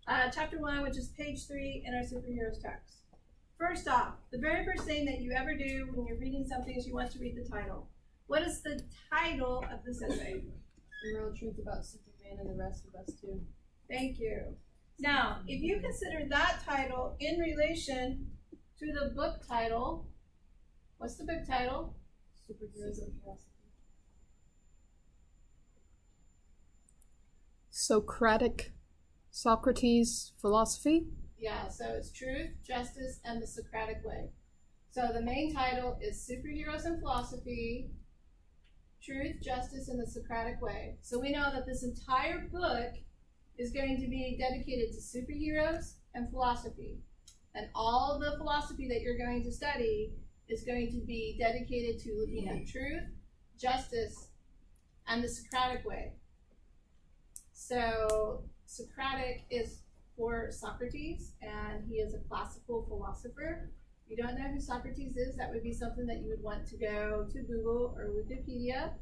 chapter 1, which is page 3 in our superheroes text. First off, the very first thing that you ever do when you're reading something is you want to read the title. What is the title of this essay? The Real Truth About Superman and the Rest of Us Too. Thank you. Now, if you consider that title in relation to the book title, what's the book title? Superheroes and Philosophy. Socrates philosophy? Yeah, so it's Truth, Justice, and the Socratic Way. So the main title is Superheroes and Philosophy, Truth, Justice, and the Socratic Way. So we know that this entire book is going to be dedicated to superheroes and philosophy. And all the philosophy that you're going to study is going to be dedicated to looking at truth, justice, and the Socratic Way. So Socratic is for Socrates, and he is a classical philosopher. If you don't know who Socrates is, that would be something that you would want to go to Google or Wikipedia.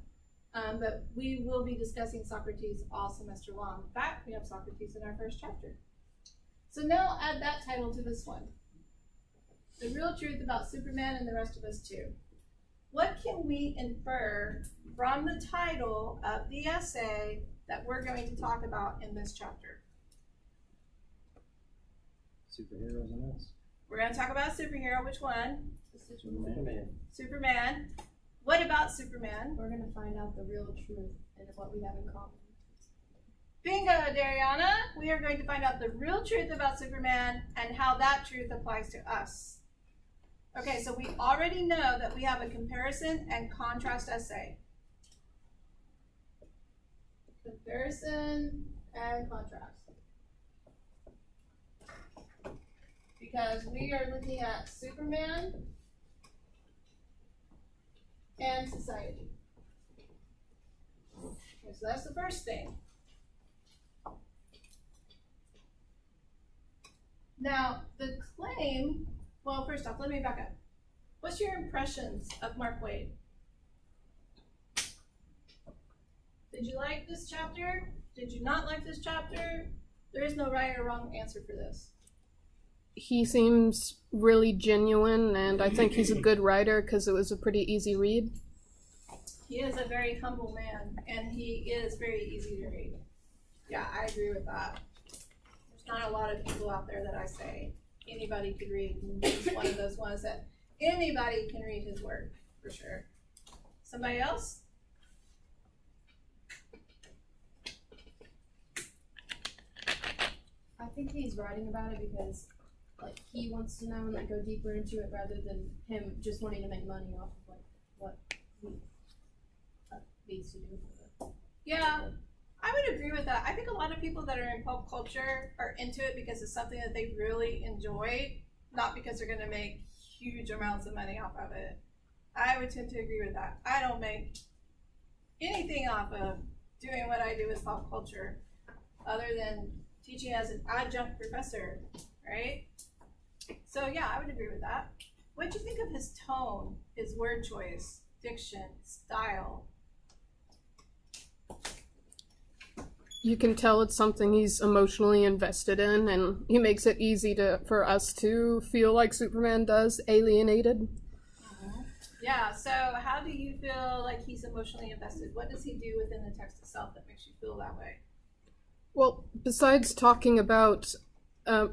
But we will be discussing Socrates all semester long. In fact, we have Socrates in our first chapter. So now I'll add that title to this one. The Real Truth About Superman and the Rest of Us Too. What can we infer from the title of the essay that we're going to talk about in this chapter? Superheroes and us. We're going to talk about a superhero. Which one? Superman. Superman. What about Superman? We're going to find out the real truth and what we have in common. Bingo, Dariana. We are going to find out the real truth about Superman and how that truth applies to us. Okay, so we already know that we have a comparison and contrast essay. Comparison and contrast. Because we are looking at Superman and society. Okay, so that's the first thing. Now, the claim, well, first off, let me back up. What's your impressions of Mark Waid? Did you like this chapter? Did you not like this chapter? There is no right or wrong answer for this. He seems really genuine, and I think he's a good writer because it was a pretty easy read. He is a very humble man, and he is very easy to read. Yeah, I agree with that. There's not a lot of people out there that I say anybody could read, and he's one of those ones that anybody can read his work, for sure. Somebody else? I think he's writing about it because he wants to know and go deeper into it rather than him just wanting to make money off of what he needs to do for it. Yeah, I would agree with that. I think a lot of people that are in pop culture are into it because it's something that they really enjoy, not because they're going to make huge amounts of money off of it. I would tend to agree with that. I don't make anything off of doing what I do with pop culture other than teaching as an adjunct professor, right? So yeah, I would agree with that. What do you think of his tone, his word choice, diction, style? You can tell it's something he's emotionally invested in, and he makes it easy for us to feel like Superman does, alienated. Yeah, so how do you feel like he's emotionally invested? What does he do within the text itself that makes you feel that way? Well, besides talking about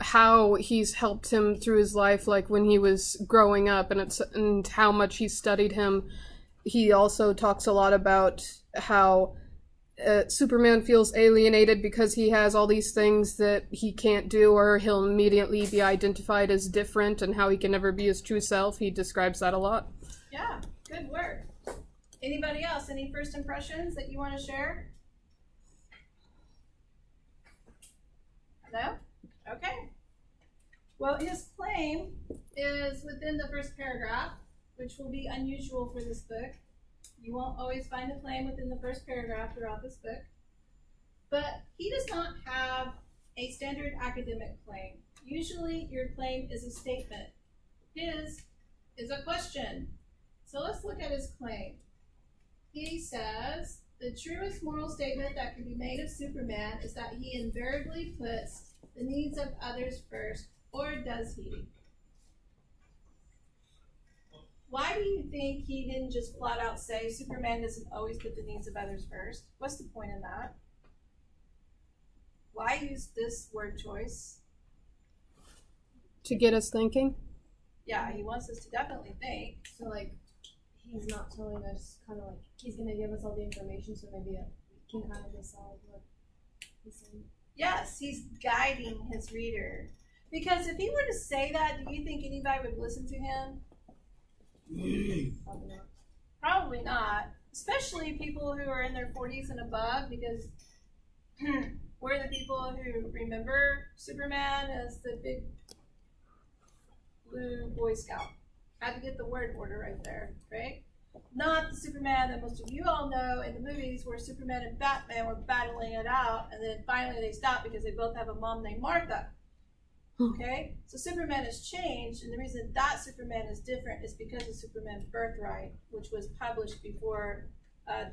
how he's helped him through his life, like when he was growing up, and how much he studied him, he also talks a lot about how Superman feels alienated because he has all these things that he can't do, or he'll immediately be identified as different, and how he can never be his true self. He describes that a lot. Yeah, good work. Anybody else? Any first impressions that you want to share? No? Okay. Well, his claim is within the first paragraph, which will be unusual for this book. You won't always find a claim within the first paragraph throughout this book. But he does not have a standard academic claim. Usually your claim is a statement. His is a question. So let's look at his claim. He says, the truest moral statement that can be made of Superman is that he invariably puts the needs of others first, or does he? Why do you think he didn't just flat out say Superman doesn't always put the needs of others first? What's the point in that? Why use this word choice? To get us thinking? Yeah, he wants us to definitely think. So like, he's not telling us kind of like, he's going to give us all the information so maybe we can kind of decide what he's saying. Yes, he's guiding his reader. Because if he were to say that, do you think anybody would listen to him? Probably not. Probably not. Especially people who are in their 40s and above, because we're the people who remember Superman as the big blue Boy Scout. Had to get the word order right there, right? Not the Superman that most of you all know in the movies where Superman and Batman were battling it out, and then finally they stopped because they both have a mom named Martha. Okay? So Superman has changed, and the reason that Superman is different is because of Superman Birthright, which was published before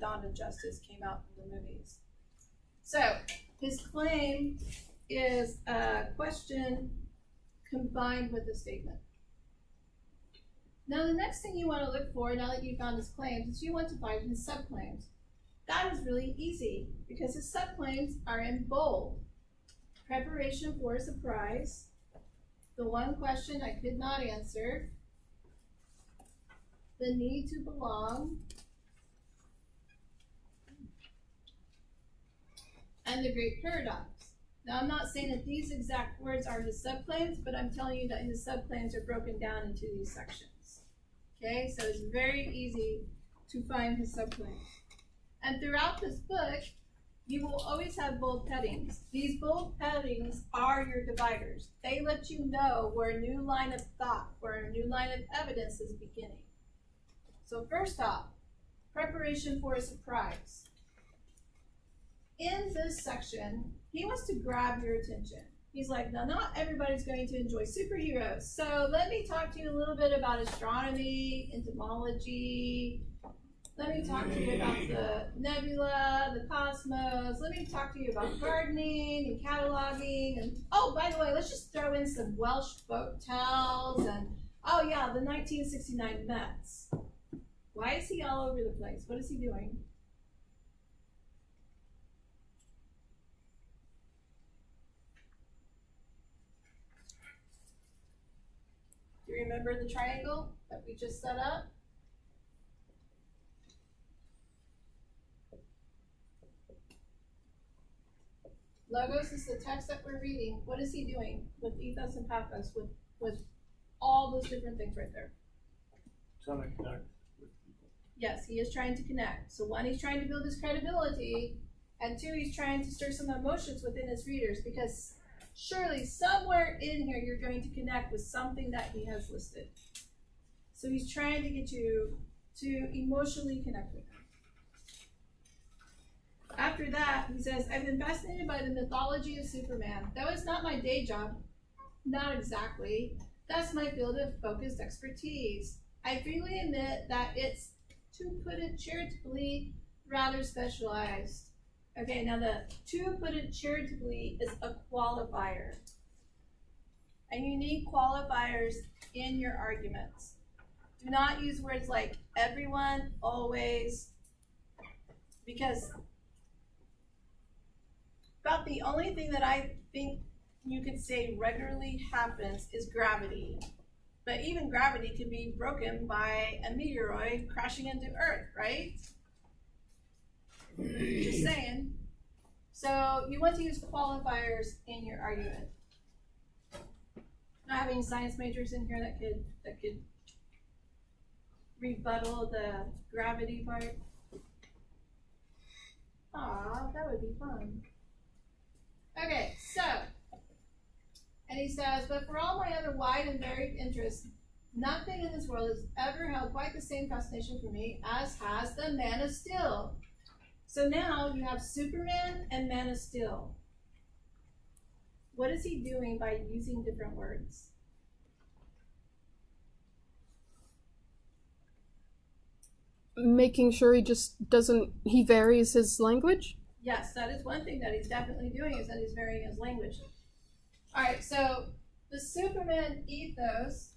Dawn of Justice came out in the movies. So, his claim is a question combined with a statement. Now, the next thing you want to look for, now that you found his claims, is you want to find his subclaims. That is really easy, because his subclaims are in bold. Preparation for a surprise. The one question I could not answer. The need to belong. And the great paradox. Now, I'm not saying that these exact words are his subclaims, but I'm telling you that his subclaims are broken down into these sections. Okay, so it's very easy to find his subclaims. And throughout this book, you will always have bold headings. These bold headings are your dividers. They let you know where a new line of thought, where a new line of evidence is beginning. So first off, preparation for a surprise. In this section, he wants to grab your attention. He's like, now not everybody's going to enjoy superheroes. So let me talk to you a little bit about astronomy, entomology. Let me talk to you about the nebula, the cosmos. Let me talk to you about gardening and cataloging. And oh, by the way, let's just throw in some Welsh folk tales. And oh yeah, the 1969 Mets. Why is he all over the place? What is he doing? Do you remember the triangle that we just set up? Logos is the text that we're reading. What is he doing with ethos and pathos, with all those different things right there? Trying to connect with people. Yes, he is trying to connect. So one, he's trying to build his credibility, and two, he's trying to stir some emotions within his readers, because surely somewhere in here you're going to connect with something that he has listed. So he's trying to get you to emotionally connect with him. After that, he says, I've been fascinated by the mythology of Superman. Though it's not my day job, not exactly. That's my field of focused expertise. I freely admit that it's, to put it charitably, rather specialized. Okay, now the to put it charitably is a qualifier. And you need qualifiers in your arguments. Do not use words like everyone, always, because about the only thing that I think you could say regularly happens is gravity. But even gravity can be broken by a meteoroid crashing into Earth, right? Just saying. So you want to use qualifiers in your argument. Not having science majors in here that could rebuttal the gravity part. Aw, that would be fun. Okay, so, and he says, but for all my other wide and varied interests, nothing in this world has ever held quite the same fascination for me as has the Man of Steel. So now you have Superman and Man of Steel. What is he doing by using different words? Making sure he just doesn't, he varies his language? Yes, that is one thing that he's definitely doing, is that he's varying his language. Alright, so the Superman ethos,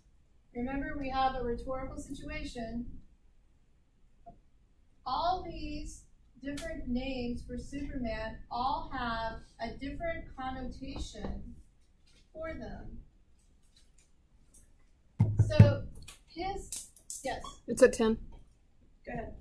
remember we have a rhetorical situation. All these different names for Superman all have a different connotation for them. So his, yes, It's at 10. go ahead.